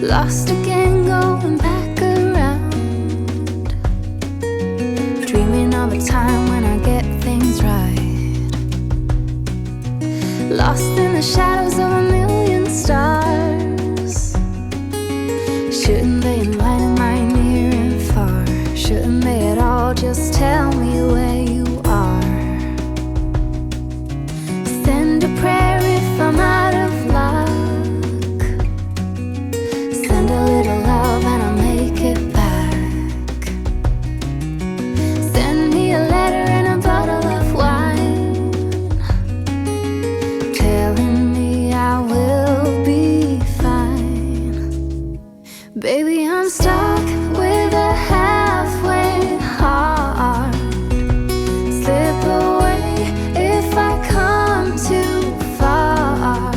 Lost again, going back around, dreaming of a time when I get things right. Lost in the shadows of a million stars. Shouldn't they enlighten my near and far? Shouldn't they at all just tell me where you are? Send a prayer if I'm out of luck. Send a little love and I'll make it back. Send me a letter and a bottle of wine, telling me I will be fine. Baby, I'm stuck with a halfway heart. Slip away if I come too far.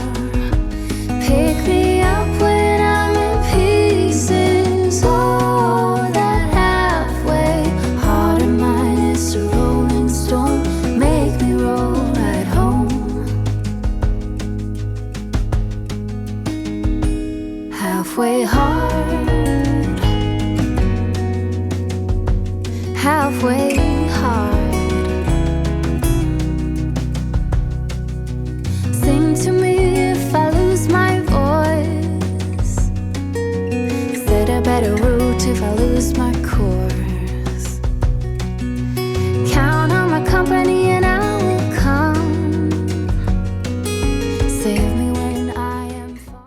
Pick me up when I'm in pieces. Oh, that halfway heart of mine is a rolling stone. Make me roll right home. Halfway hard, halfway hard. Sing to me if I lose my voice. Set a better route if I lose my chord.